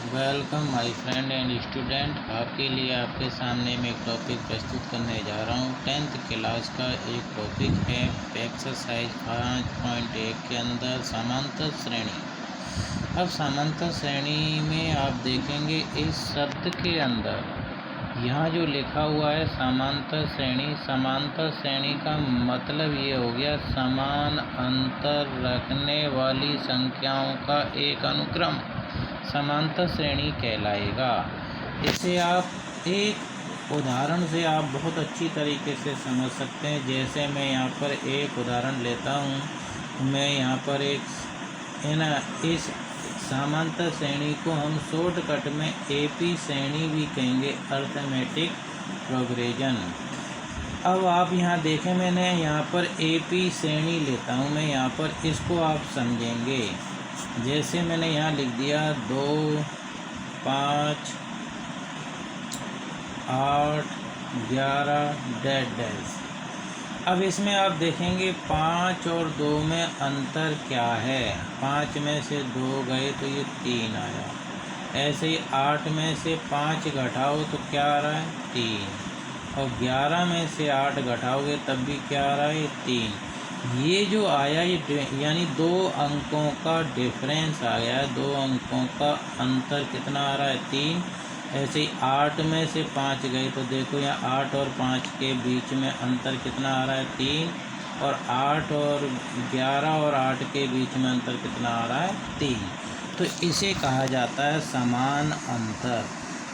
Welcome my friend and student. आपके लिए आपके सामने मैं एक टॉपिक प्रस्तुत करने जा रहा हूँ। 10th क्लास का एक टॉपिक है एक्सरसाइज 5.1 के अंदर समांतर श्रेणी। अब समांतर श्रेणी में आप देखेंगे इस शब्द के अंदर यहाँ जो लिखा हुआ है समांतर श्रेणी। समांतर श्रेणी का मतलब ये हो गया समान अंतर रखने वाली संख्याओं का एक अनुक्रम समांतर श्रेणी कहलाएगा। इसे आप एक उदाहरण से आप बहुत अच्छी तरीके से समझ सकते हैं। जैसे मैं यहाँ पर एक उदाहरण लेता हूँ। मैं यहाँ पर इस समांतर श्रेणी को हम शॉर्टकट में एपी श्रेणी भी कहेंगे, अर्थमेटिक प्रोग्रेशन। अब आप यहाँ देखें, मैंने यहाँ पर एपी श्रेणी लेता हूँ मैं यहाँ पर, इसको आप समझेंगे। जैसे मैंने यहाँ लिख दिया 2, 5, 8, 11 डैश। अब इसमें आप देखेंगे 5 और 2 में अंतर क्या है। 5 में से 2 गए तो ये 3 आया। ऐसे ही 8 में से 5 घटाओ तो क्या आ रहा है, 3। और 11 में से 8 घटाओगे तब भी क्या आ रहा है, 3। ये जो आया ये यानी 2 अंकों का डिफरेंस आ गया है। 2 अंकों का अंतर कितना आ रहा है, 3। ऐसे ही 8 में से 5 गए तो देखो यहाँ 8 और 5 के बीच में अंतर कितना आ रहा है, 3। और 8 और 11 और 8 के बीच में अंतर कितना आ रहा है, 3। तो इसे कहा जाता है समान अंतर।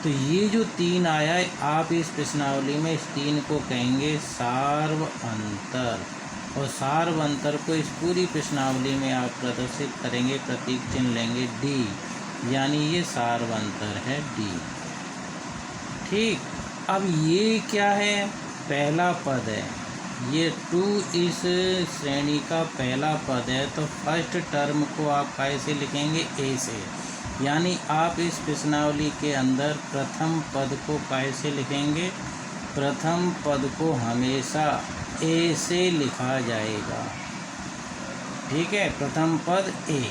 तो ये जो 3 आया है, आप इस प्रश्नावली में इस 3 को कहेंगे सार्व अंतर। और सार्व अंतर को इस पूरी प्रश्नावली में आप प्रदर्शित करेंगे, प्रतीक चिन्ह लेंगे डी, यानी ये सार्व अंतर है डी। ठीक। अब ये क्या है, पहला पद है। ये 2 इस श्रेणी का पहला पद है। तो फर्स्ट टर्म को आप कैसे लिखेंगे, ए से। यानी आप इस प्रश्नावली के अंदर प्रथम पद को कैसे लिखेंगे, प्रथम पद को हमेशा ए से लिखा जाएगा। ठीक है, प्रथम पद ए।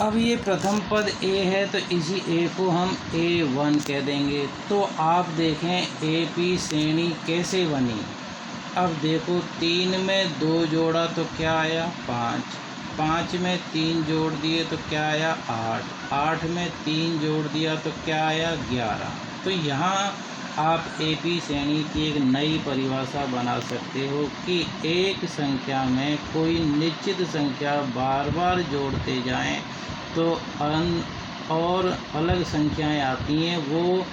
अब ये प्रथम पद ए है तो इसी ए को हम A1 कह देंगे। तो आप देखें एपी श्रेणी कैसे बनी। अब देखो 3 में 2 जोड़ा तो क्या आया, 5। 5 में 3 जोड़ दिए तो क्या आया, 8। 8 में 3 जोड़ दिया तो क्या आया, 11। तो यहाँ आप एपी श्रेणी की एक नई परिभाषा बना सकते हो कि एक संख्या में कोई निश्चित संख्या बार बार जोड़ते जाएं तो और अलग संख्याएं आती हैं, वो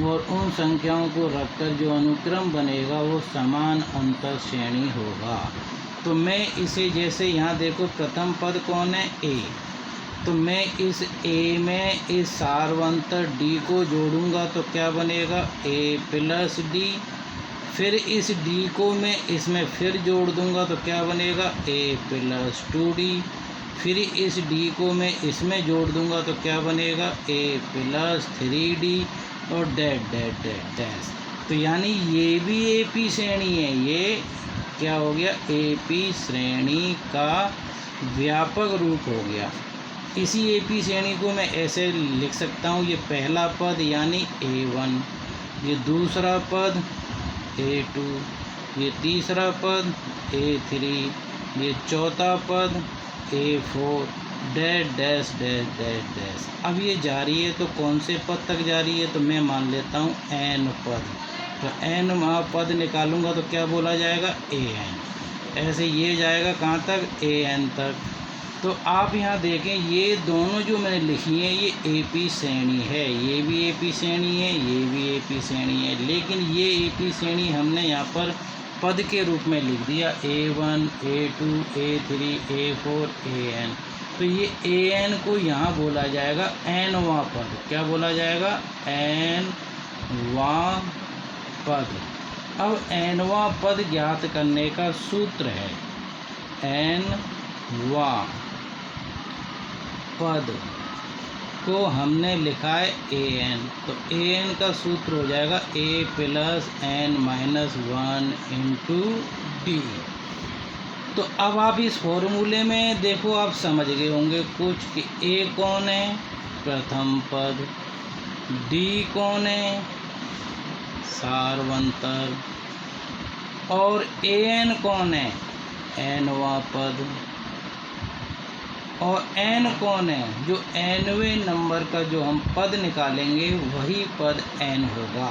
और उन संख्याओं को रखकर जो अनुक्रम बनेगा वो समान अंतर श्रेणी होगा। तो मैं इसे जैसे यहाँ देखो प्रथम पद कौन है, ए। तो मैं इस ए में इस सार्वंतर डी को जोड़ूंगा तो क्या बनेगा, ए प्लस डी। फिर इस डी को मैं इसमें फिर जोड़ दूंगा तो क्या बनेगा, ए प्लस 2d। फिर इस डी को मैं इसमें जोड़ दूंगा तो क्या बनेगा, ए प्लस 3d और डैश। तो यानी ये भी एपी श्रेणी है। ये क्या हो गया, एपी श्रेणी का व्यापक रूप हो गया। इसी एपी श्रेणी को मैं ऐसे लिख सकता हूँ, ये पहला पद यानी A1, ये दूसरा पद A2, ये तीसरा पद A3, ये चौथा पद A4 डैश। अब ये जारी है तो कौन से पद तक जारी है, तो मैं मान लेता हूँ n पद। तो n पद निकालूंगा तो क्या बोला जाएगा, an। ऐसे ये जाएगा कहाँ तक, an तक। तो आप यहाँ देखें ये दोनों जो मैंने लिखी हैं ये एपी श्रेणी है। ये भी एपी श्रेणी है, ये भी एपी श्रेणी है। लेकिन ये एपी श्रेणी हमने यहाँ पर पद के रूप में लिख दिया, A1, A2, A3, A4, AN। तो ये AN को यहाँ बोला जाएगा nवां पद। क्या बोला जाएगा, nवां पद। अब nवां पद ज्ञात करने का सूत्र है, nवां पद को हमने लिखा है an। तो an का सूत्र हो जाएगा a plus n minus 1 into D. तो अब आप इस फॉर्मूले में देखो, आप समझ गए होंगे कुछ कि a कौन है, प्रथम पद। डी कौन है? सार्वंतर। और एन कौन है? एनवां पद। और एन कौन है? जो एनवें नंबर का जो हम पद निकालेंगे वही पद एन होगा।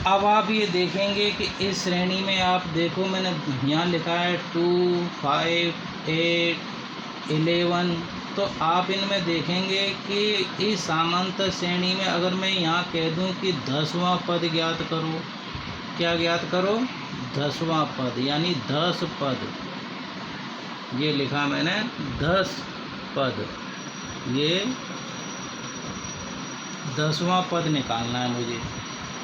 अब आप ये देखेंगे कि इस श्रेणी में आप देखो, मैंने यहाँ लिखा है 2, 5, 8, 11। तो आप इनमें देखेंगे कि इस सामांतर श्रेणी में अगर मैं यहाँ कह दूँ कि 10वां पद ज्ञात करो, क्या ज्ञात करो? 10वां पद, यानी 10 पद। ये लिखा मैंने 10 पद, ये 10वां पद निकालना है मुझे।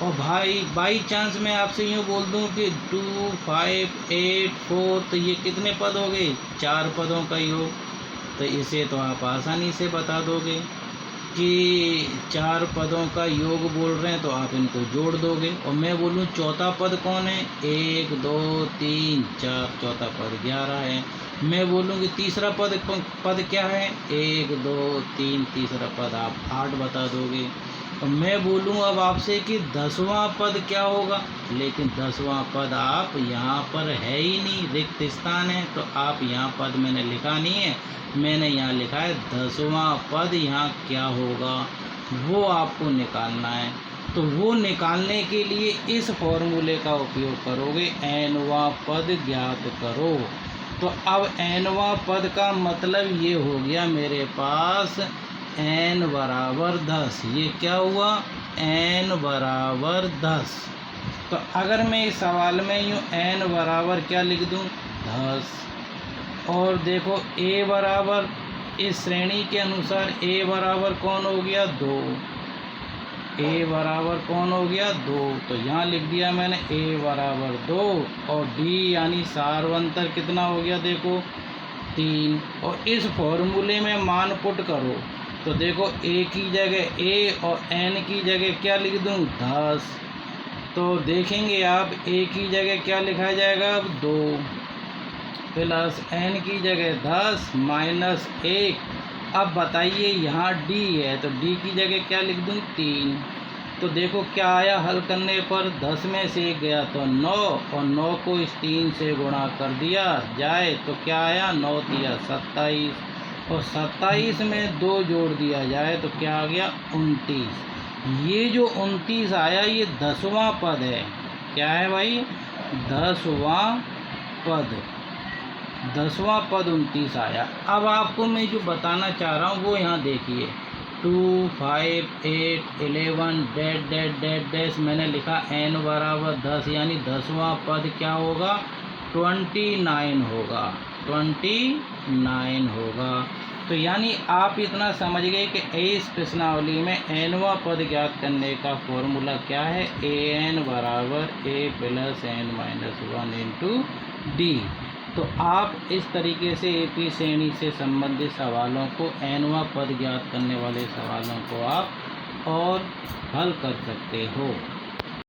और भाई बाई चांस मैं आपसे यूँ बोल दूँ कि 2, 5, 8, 4, तो ये कितने पद हो गए? 4 पदों का योग। तो इसे तो आप आसानी से बता दोगे कि 4 पदों का योग बोल रहे हैं, तो आप इनको जोड़ दोगे। और मैं बोलूँ चौथा पद कौन है? 1, 2, 3, 4, चौथा पद 11 है। मैं बोलूँ कि तीसरा पद क्या है? 1, 2, 3, तीसरा पद आप 8 बता दोगे। और मैं बोलूँ अब आपसे कि 10वां पद क्या होगा, लेकिन 10वां पद आप यहाँ पर है ही नहीं, रिक्त स्थान है, तो आप यहाँ पद मैंने लिखा नहीं है, मैंने यहाँ लिखा है 10वां पद यहाँ क्या होगा वो आपको निकालना है। तो वो निकालने के लिए इस फॉर्मूले का उपयोग करोगे, एनवां पद ज्ञात करो। तो अब एनवां पद का मतलब ये हो गया मेरे पास n बराबर 10। ये क्या हुआ? n बराबर 10। तो अगर मैं इस सवाल में यूँ n बराबर क्या लिख दूँ? 10। और देखो a बराबर, इस श्रेणी के अनुसार a बराबर कौन हो गया? 2। a बराबर कौन हो गया? 2। तो यहाँ लिख दिया मैंने a बराबर 2। और d यानी सार्वंतर कितना हो गया? देखो 3। और इस फॉर्मूले में मान पुट करो, तो देखो a की जगह a और n की जगह क्या लिख दूँ? 10। तो देखेंगे आप a की जगह क्या लिखा जाएगा? अब 2 प्लस n की जगह 10 माइनस 1। अब बताइए यहाँ d है, तो d की जगह क्या लिख दूँ? 3। तो देखो क्या आया हल करने पर? 10 में से 1 गया तो 9, और 9 को इस 3 से गुणा कर दिया जाए तो क्या आया? 9 दिया 27, और 27 में 2 जोड़ दिया जाए तो क्या आ गया? 29। ये जो 29 आया ये 10वां पद है। क्या है भाई? 10वां पद, 10वां पद 29 आया। अब आपको मैं जो बताना चाह रहा हूँ वो यहाँ देखिए, 2, 5, 8, 11 डैट डैट डैट डैश मैंने लिखा n बराबर 10, यानी 10वां पद क्या होगा? 29 होगा, 29 होगा। तो यानी आप इतना समझ गए कि इस प्रश्नावली में nवां पद ज्ञात करने का फॉर्मूला क्या है? an बराबर a plus n minus 1 into D. तो आप इस तरीके से एपी श्रेणी से संबंधित सवालों को, nवां पद ज्ञात करने वाले सवालों को आप और हल कर सकते हो।